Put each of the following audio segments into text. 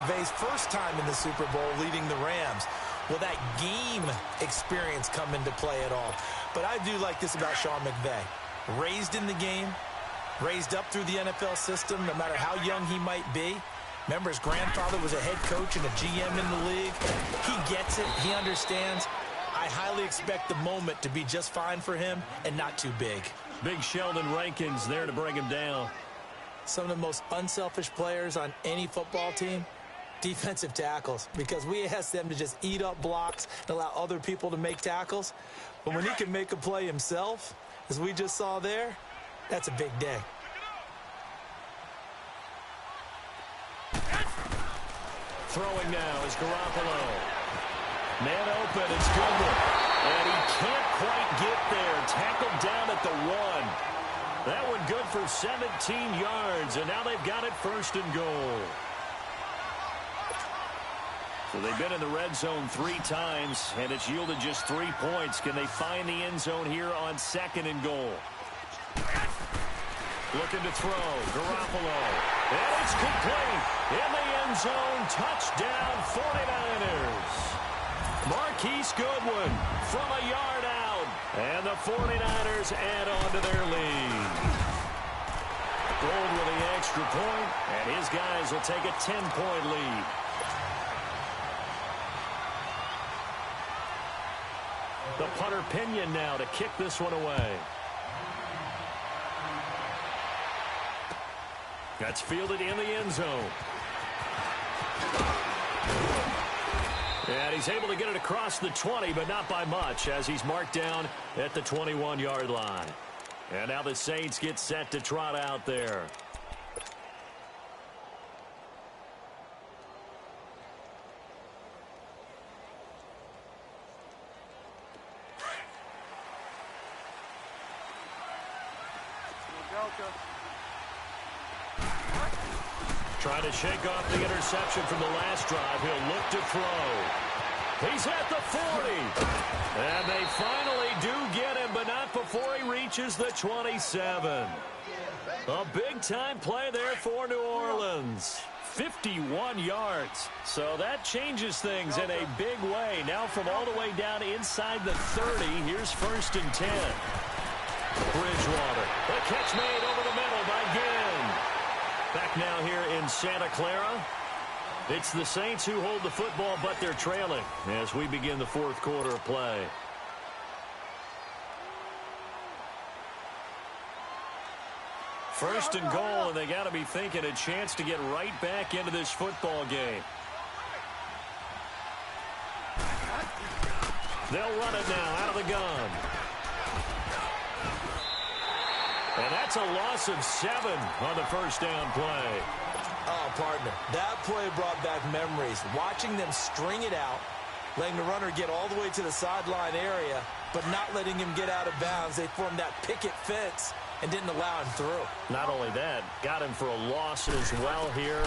McVay's first time in the Super Bowl leading the Rams. Will that game experience come into play at all? But I do like this about Sean McVay. Raised in the game, raised up through the NFL system, no matter how young he might be. Remember, his grandfather was a head coach and a GM in the league. He gets it. He understands. I highly expect the moment to be just fine for him and not too big. Big Sheldon Rankins there to bring him down. Some of the most unselfish players on any football team, defensive tackles, because we ask them to just eat up blocks and allow other people to make tackles. But when he can make a play himself, as we just saw there, that's a big day. Throwing now is Garoppolo. Man open, it's Goodwin. And he can't quite get there. Tackled down at the 1. That one good for 17 yards, and now they've got it 1st and goal. So they've been in the red zone 3 times, and it's yielded just 3 points. Can they find the end zone here on 2nd and goal? Looking to throw. Garoppolo. And it's complete. In the end zone. Touchdown 49ers. Marquise Goodwin from a yard out. And the 49ers add on to their lead. Gold with the extra point, and his guys will take a 10-point lead. The punter Pinion now to kick this one away. That's fielded in the end zone. And he's able to get it across the 20, but not by much, as he's marked down at the 21-yard line. And now the Saints get set to trot out there. Trying to shake off the interception from the last drive. He'll look to throw. He's at the 40. And they finally do get him, but not before he reaches the 27. A big-time play there for New Orleans. 51 yards. So that changes things in a big way. Now from all the way down inside the 30, here's 1st and 10. Bridgewater. The catch made over the middle by Ginn. Back now here in Santa Clara. It's the Saints who hold the football, but they're trailing as we begin the 4th quarter of play. First and goal, and they got to be thinking a chance to get right back into this football game. They'll run it now out of the gun. And that's a loss of 7 on the 1st down play. Oh, partner, that play brought back memories. Watching them string it out, letting the runner get all the way to the sideline area, but not letting him get out of bounds. They formed that picket fence and didn't allow him through. Not only that, got him for a loss as well here.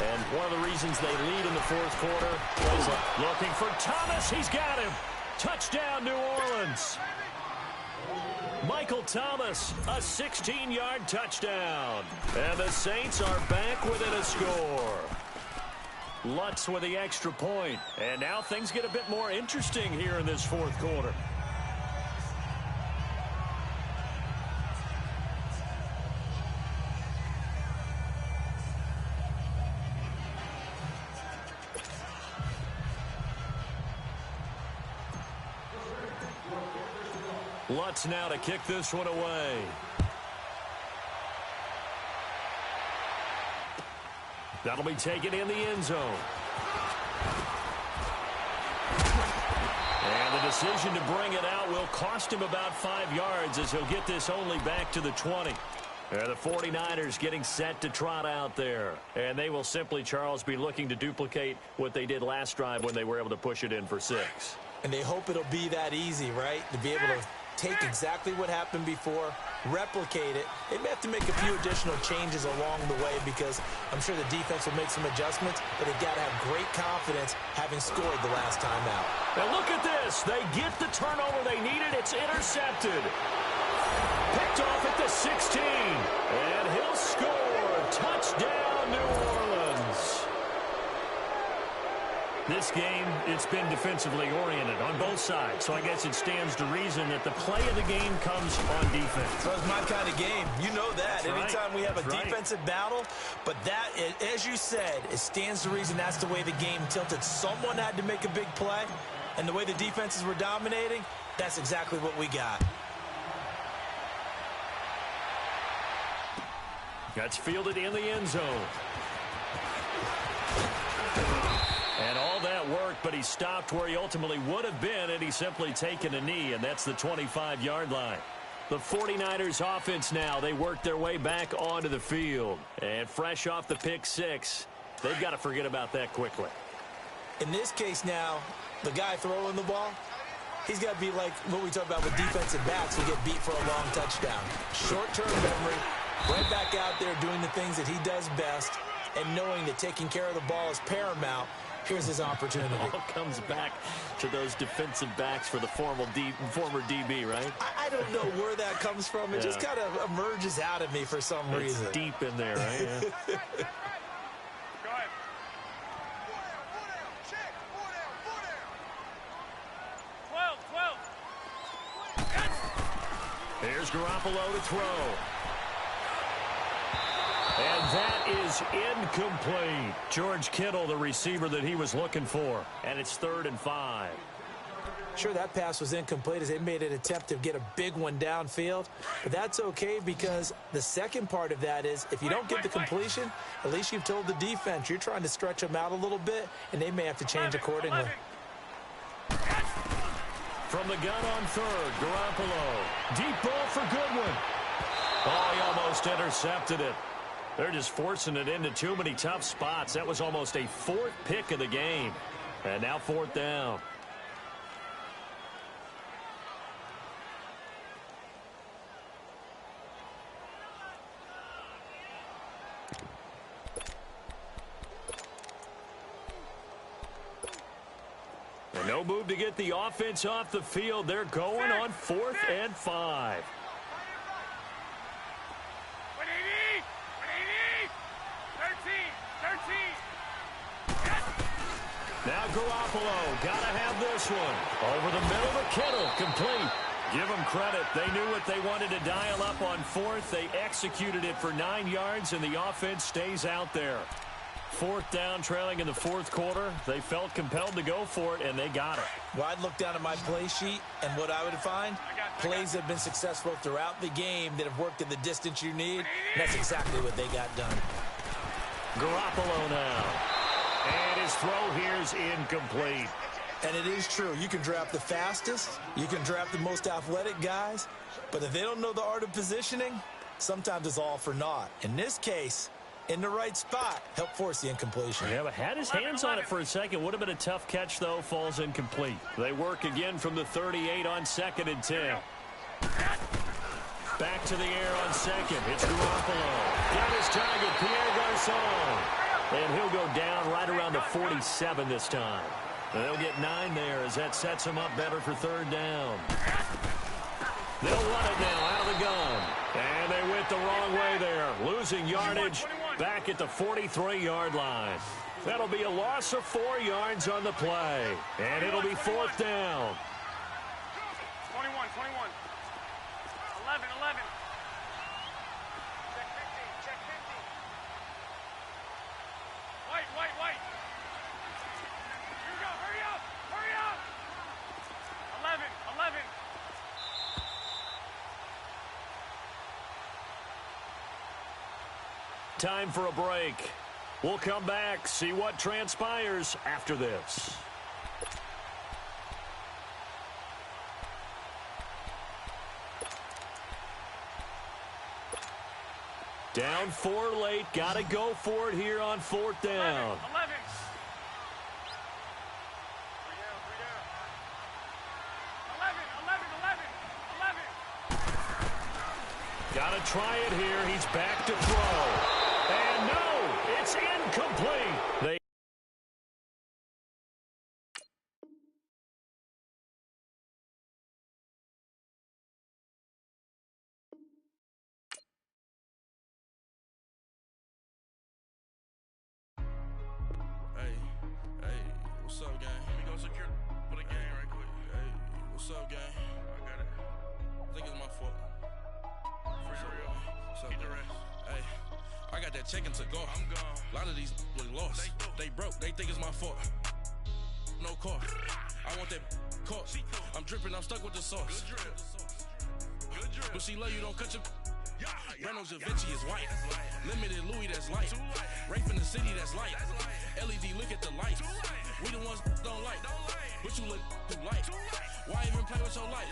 And one of the reasons they lead in the 4th quarter was looking for Thomas. He's got him. Touchdown, New Orleans. Michael Thomas, a 16-yard touchdown. And the Saints are back within a score. Lutz with the extra point. And now things get a bit more interesting here in this 4th quarter. Lutz now to kick this one away. That'll be taken in the end zone. And the decision to bring it out will cost him about 5 yards as he'll get this only back to the 20. The 49ers getting set to trot out there. And they will simply, Charles, be looking to duplicate what they did last drive when they were able to push it in for 6. And they hope it'll be that easy, right? To be able to take exactly what happened before, replicate it. They may have to make a few additional changes along the way because I'm sure the defense will make some adjustments, but they've got to have great confidence having scored the last time out. Now look at this. They get the turnover they needed. It's intercepted. Picked off at the 16. And he'll score. Touchdown, New Orleans. This game, it's been defensively oriented on both sides, so I guess it stands to reason that the play of the game comes on defense. So it's my kind of game. You know that. That's Anytime we have a right. defensive battle, but that, as you said, it stands to reason that's the way the game tilted. Someone had to make a big play, and the way the defenses were dominating, that's exactly what we got. That's fielded in the end zone. And all that worked, but he stopped where he ultimately would have been, and he's simply taken a knee, and that's the 25-yard line. The 49ers offense now, they work their way back onto the field. And fresh off the pick six, they've got to forget about that quickly. In this case now, the guy throwing the ball, he's got to be like what we talk about with defensive backs who get beat for a long touchdown. Short-term memory, right back out there doing the things that he does best, and knowing that taking care of the ball is paramount. Here's his opportunity. It all comes back to those defensive backs for the former DB, right? I don't know where that comes from. It just kind of emerges out of me for some reason. It's deep in there, right? Yeah. Go ahead. 12. Here's Garoppolo to throw. And that is incomplete. George Kittle, the receiver that he was looking for. And it's 3rd and 5. Sure, that pass was incomplete as they made an attempt to get a big one downfield. But that's okay because the second part of that is if you don't get the completion, at least you've told the defense you're trying to stretch them out a little bit, and they may have to change accordingly. From the gun on 3rd, Garoppolo. Deep ball for Goodwin. Oh, he almost intercepted it. They're just forcing it into too many tough spots. That was almost a 4th pick of the game. And now 4th down. And no move to get the offense off the field. They're going on 4th and 5. Now Garoppolo, got to have this one. Over the middle to Kittle, complete. Give them credit. They knew what they wanted to dial up on 4th. They executed it for 9 yards, and the offense stays out there. 4th down, trailing in the 4th quarter. They felt compelled to go for it, and they got it. Well, I'd look down at my play sheet, and what I would find, plays that have been successful throughout the game that have worked in the distance you need. And that's exactly what they got done. Garoppolo now. And his throw here is incomplete. And it is true. You can draft the fastest. You can draft the most athletic guys. But if they don't know the art of positioning, sometimes it's all for naught. In this case, in the right spot, help force the incompletion. Yeah, but had his hands on it for a second. Would have been a tough catch, though. Falls incomplete. They work again from the 38 on 2nd and 10. Back to the air on 2nd. It's Garoppolo. Got his target, Pierre Garçon. And he'll go down right around the 47 this time. And they'll get 9 there as that sets him up better for 3rd down. They'll run it now out of the gun. And they went the wrong way there. Losing yardage back at the 43-yard line. That'll be a loss of 4 yards on the play. And it'll be 4th down. 21. 11. Check 50. White. Here we go. Hurry up. 11. Time for a break. We'll come back, see what transpires after this. Down 4 late. Got to go for it here on 4th down. 11. Got to try it here. He's back to throw. And no, it's incomplete. What's up, gang? Let me go secure for the game right quick. Hey, what's up, gang? I got it. I think it's my fault. For real. What's up, Keep the gang? rest. Hey, I got that check to go. I'm gone. A lot of these was lost. They broke. They think it's my fault. No car. I want that caught. I'm dripping. I'm stuck with the sauce. Good drip. Good drip. But she love you. Don't cut your. Reynolds Da Vinci is white. Limited Louis, that's light. Rape in the city, that's light. LED, look at the lights. We the ones don't like. But you look too light. Why even play with your life?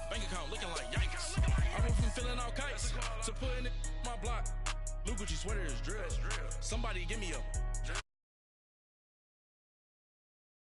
Bank account looking like yikes. I went from filling out kites to putting it in my block. Blue Gucci sweater is drill. Somebody give me a